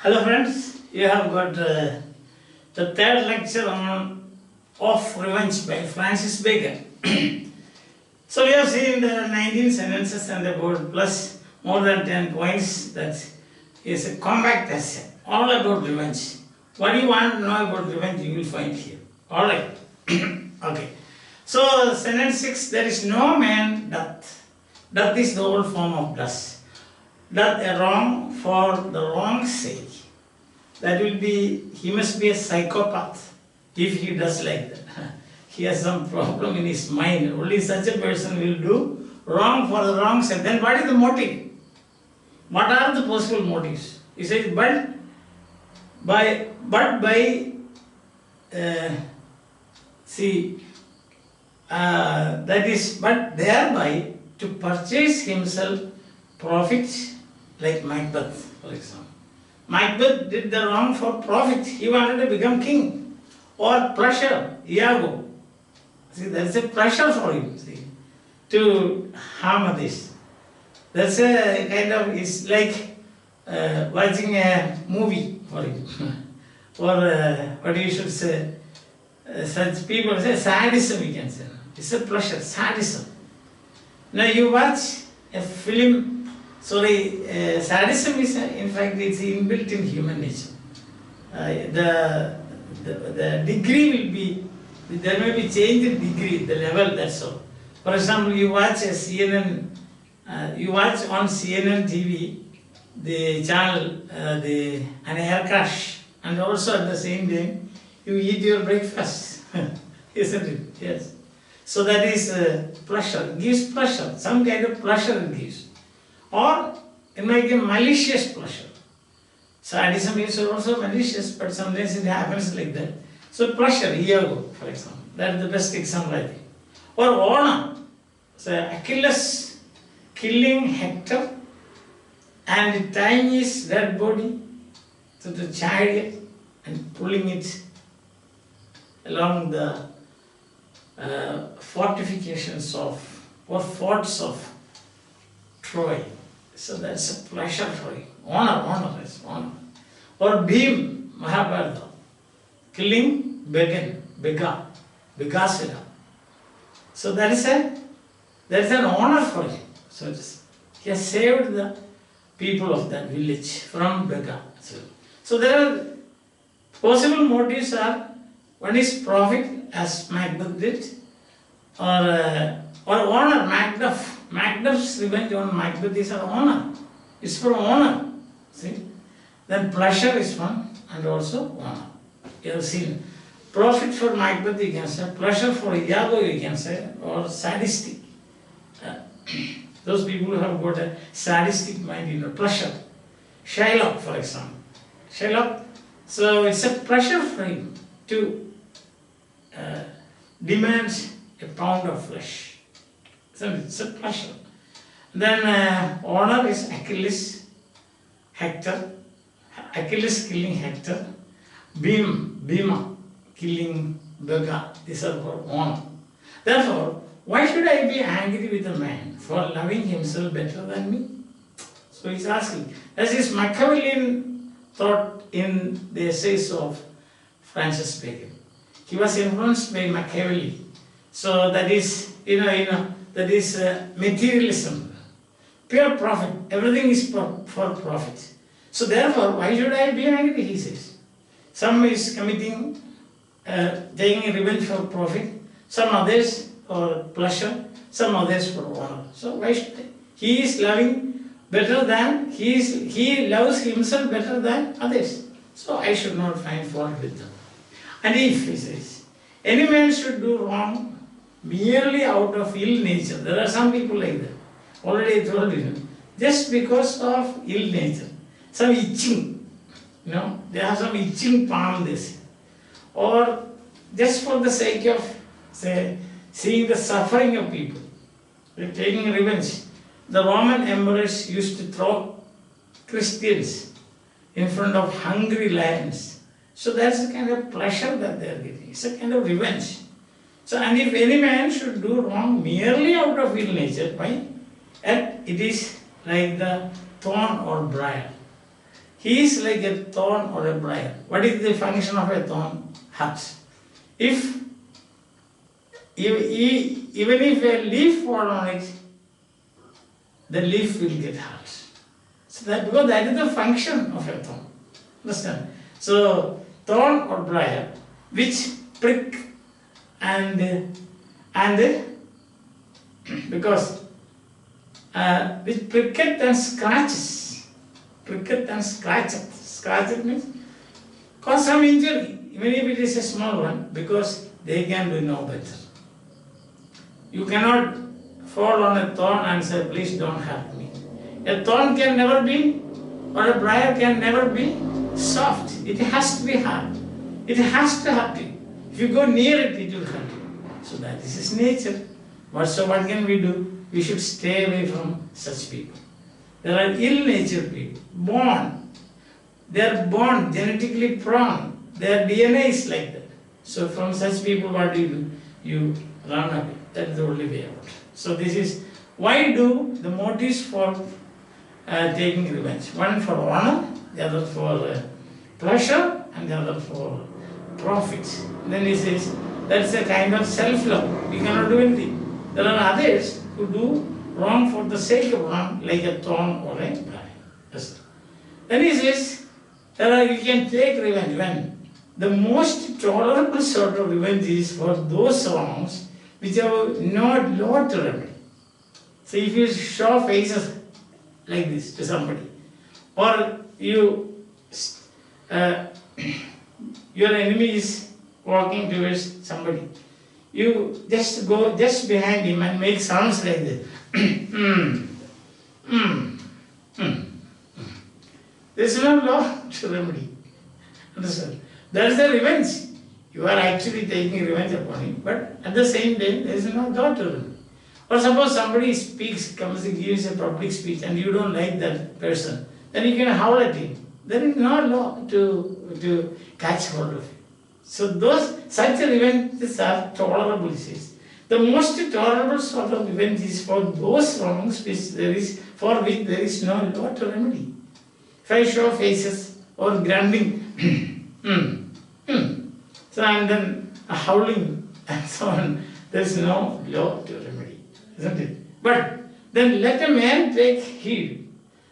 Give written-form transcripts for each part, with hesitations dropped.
Hello friends, you have got the third lecture on Of Revenge by Francis Bacon. So we have seen the 19 sentences and about plus more than 10 points. That is a compact essay, all about revenge. What you want to know about revenge, you will find here. Alright. Okay. So sentence 6, there is no man doth. Doth is the old form of does. Doth a wrong for the wrong's sake. That will be, he must be a psychopath if he does like that. He has some problem in his mind. Only such a person will do wrong for the wrong's sake. Then what is the motive? What are the possible motives? He says, but by that is, but thereby to purchase himself profit, like Macbeth, for example. Macbeth did the wrong for profit. He wanted to become king. Or pleasure, Iago. See, that's a pleasure for him, see, to harm others. That's a kind of, it's like watching a movie for him. Or what you should say, such people say sadism, you can say. It's a pleasure, sadism. Now you watch a film. Sadism is, in fact, it's inbuilt in human nature. The degree will be, there may be change in degree, the level, that's all. For example, you watch a CNN, you watch on CNN TV, the channel, an air crash, and also at the same time, you eat your breakfast, isn't it? Yes. So that is pleasure, it gives pleasure, some kind of pleasure it gives. Or it might be malicious pleasure. Sadism is also malicious, but sometimes it happens like that. So pleasure, Iago, for example, that is the best example I think. Or honor. So Achilles killing Hector and tying his dead body to the chariot and pulling it along the fortifications of, or forts of Troy. So that's a pleasure for you. Honor is honor. Or Bhim, Mahabharata, killing Begasura. So that is an honor for him. So he has saved the people of that village from Bega. So there are possible motives are, one is profit, as Macbeth did, or honor, Macduff. Macduff's revenge on Macbeth is an honor. It's for honor. See? Then pleasure is one and also honor. You have seen. Profit for Macbeth you can say, pleasure for Iago you can say, or sadistic. Those people who have got a sadistic mind, pleasure. Shylock, for example. Shylock, so it's a pleasure for him to demand a pound of flesh. So it's a pleasure. Then honor is Achilles, Hector. Achilles killing Hector. Bhima killing Bega. These are for honor. Therefore, why should I be angry with a man for loving himself better than me? So he's asking. As is Machiavellian thought in the essays of Francis Bacon. He was influenced by Machiavelli. So that is, that is materialism. Pure profit. Everything is for profit. So therefore, why should I be angry, he says. Some is committing, taking revenge for profit. Some others for pleasure. Some others for honor. So why should I? He is loving better than, he loves himself better than others. So I should not find fault with them. And if, he says, any man should do wrong merely out of ill nature. There are some people like that. Already I told you. Just because of ill nature. Some itching. They have some itching palm this. Or just for the sake of, say, seeing the suffering of people. They're taking revenge. The Roman emperors used to throw Christians in front of hungry lions. So that's the kind of pleasure that they are getting. It's a kind of revenge. So, and if any man should do wrong merely out of ill nature, why? And it is like the thorn or briar. he is like a thorn or a briar. What is the function of a thorn? Hurt. Even if a leaf falls on it, the leaf will get hurt. So because that is the function of a thorn. Understand? So thorn or briar, which prick and because which pricketh and scratches. Pricketh and scratcheth. Scratcheth means cause some injury, even if it is a small one, because they can do no better. You cannot fall on a thorn and say, please don't hurt me. A thorn can never be, or a briar can never be soft. It has to be hard. It has to hurt you. If you go near it, it will hurt you. So that is its nature. So what can we do? We should stay away from such people. There are ill-natured people, born. They are born genetically prone. Their DNA is like that. So from such people, what do? You run away. That is the only way out. So this is why do the motives for taking revenge. One for honor, the other for pleasure, and the other for profit. Then he says that's a kind of self-love. We cannot do anything. There are others who do wrong for the sake of wrong, like a thorn or a briar. Yes. Then he says you can take revenge when the most tolerable sort of revenge is for those wrongs which have not law to remedy. So if you show faces like this to somebody, or you your enemy is walking towards somebody, you just go just behind him and make sounds like this. There is no law to remedy. Understand? That is the revenge. You are actually taking revenge upon him, but at the same time, there is no law to remedy. Or suppose somebody comes and gives a public speech and you don't like that person, then you can howl at him. There is no law to catch hold of him. So such revenges are tolerable, he says. The most tolerable sort of revenge is for those wrongs for which there is no law to remedy. If I show faces or grunting, so and then howling and so on, there is no law to remedy, isn't it? But then let a man take heed.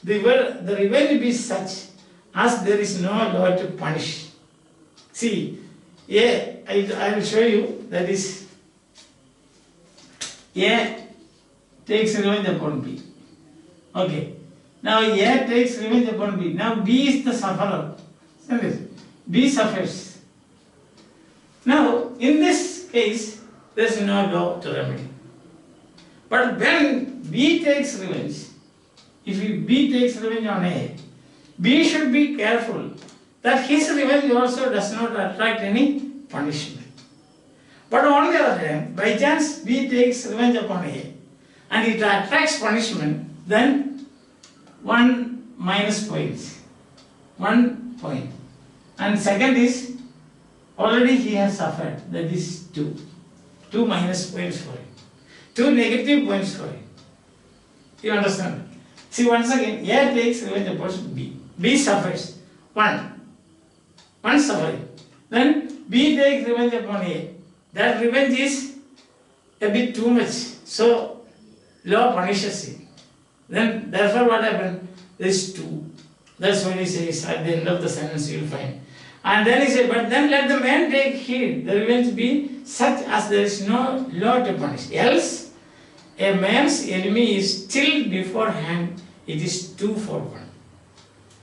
The revenge be such as there is no law to punish. See, I will show you that is A takes revenge upon B. Okay. Now A takes revenge upon B. Now B is the sufferer. B suffers. Now in this case there is no law to remedy. But when B takes revenge, if B takes revenge on A, B should be careful that his revenge also does not attract any punishment. But on the other hand, by chance B takes revenge upon A and it attracts punishment, then 1 minus points. 1 point. And second is, already he has suffered, that is 2. 2 minus points for him. 2 negative points for him. You understand? See, once again, A takes revenge upon B. B suffers. 1 suffering. Then B takes revenge upon A. That revenge is a bit too much. So, law punishes him. Then, therefore, what happened? There is 2. That's what he says at the end of the sentence you will find. And then he said, but then let the man take heed, the revenge be such as there is no law to punish. Else, a man's enemy is still beforehand, it is 2 for 1.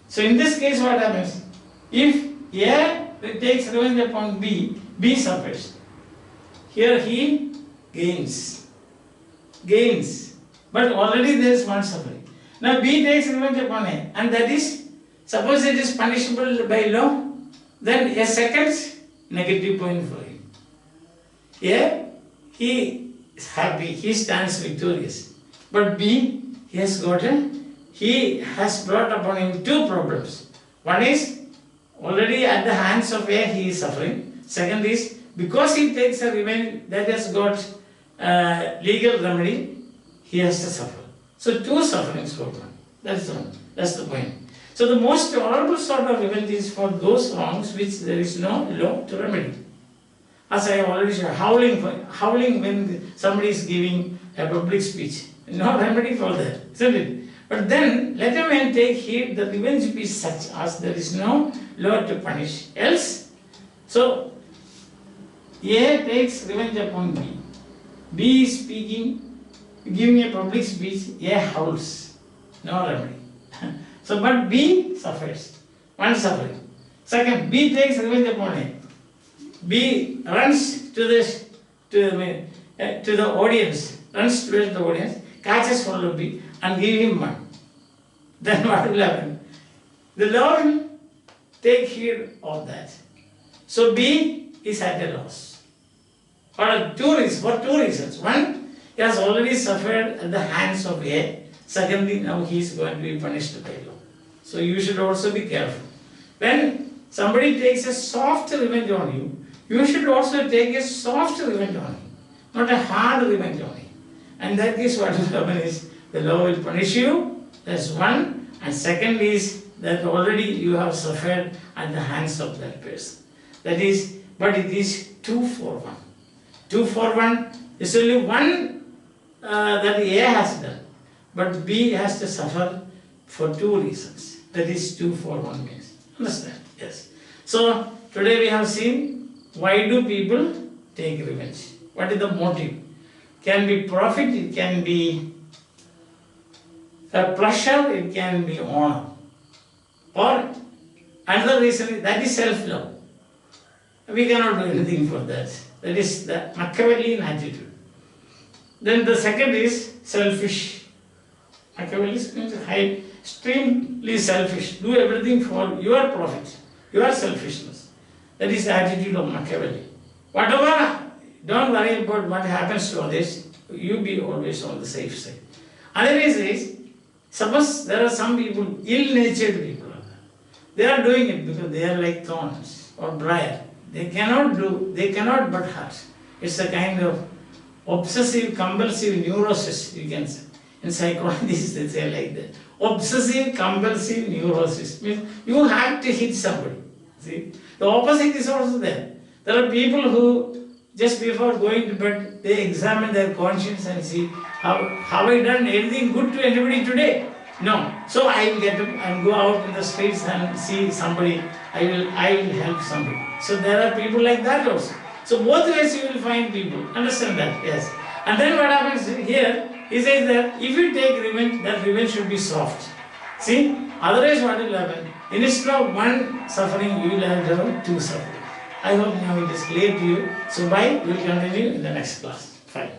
So in this case, what happens? If A takes revenge upon B, B suffers. Here he gains. But already there is 1 suffering. Now B takes revenge upon A, and that is, suppose it is punishable by law, then a second negative point for him. A, he is happy, he stands victorious. But B, he has brought upon him 2 problems. One is, already at the hands of A, he is suffering. Second is, because he takes a revenge that has got legal remedy, he has to suffer. So 2 sufferings for 1. That's the point. So So the most horrible sort of revenge is for those wrongs which there is no law to remedy. As I have already said, howling when somebody is giving a public speech. No remedy for that, isn't it? But then let a man take heed that revenge be such as there is no law to punish. Else, so A takes revenge upon B. B is speaking, giving a public speech, A howls. No remedy. So, but B suffers. One suffering. Second, B takes revenge upon A. B runs to the audience, runs towards the audience, catches hold of B and give him one. Then what will happen? The law will take heed of that. So B is at a loss. For two reasons. One, he has already suffered at the hands of A. Secondly, now he is going to be punished by law. So you should also be careful. When somebody takes a soft revenge on you, you should also take a soft revenge on him, not a hard revenge on him. And that is what will happen is the law will punish you. That's one. And second is that already you have suffered at the hands of that person. That is, but it is 2 for 1. 2 for 1 is only one that A has done, but B has to suffer for 2 reasons. That is 2 for 1 means. Understand? Yes. So today we have seen why do people take revenge? What is the motive? It can be profit, it can be a pleasure, it can be honor. Or another reason, that is self-love. We cannot do anything for that. That is the Machiavellian attitude. Then the second is selfish. Machiavellian means extremely selfish. Do everything for your profit, your selfishness. That is the attitude of Machiavelli. Whatever, don't worry about what happens to others. You be always on the safe side. Other is, suppose there are some people, ill-natured people. They are doing it because they are like thorns or briar. They cannot but hurt. It's a kind of obsessive compulsive neurosis, you can say. In psychology, they say like that. Obsessive compulsive neurosis means you have to hit somebody. See, the opposite is also there. There are people who just before going to bed, they examine their conscience and see, have I done anything good to anybody today? No. So I will get up and go out in the streets and see somebody. I will help somebody. So there are people like that also. So both ways you will find people. Understand that? Yes. And then what happens here? He says that if you take revenge, that revenge should be soft. See? Otherwise what will happen? Instead of one suffering, you will have 2 suffering. I hope now it is clear to you. So bye. We will continue in the next class. Fine.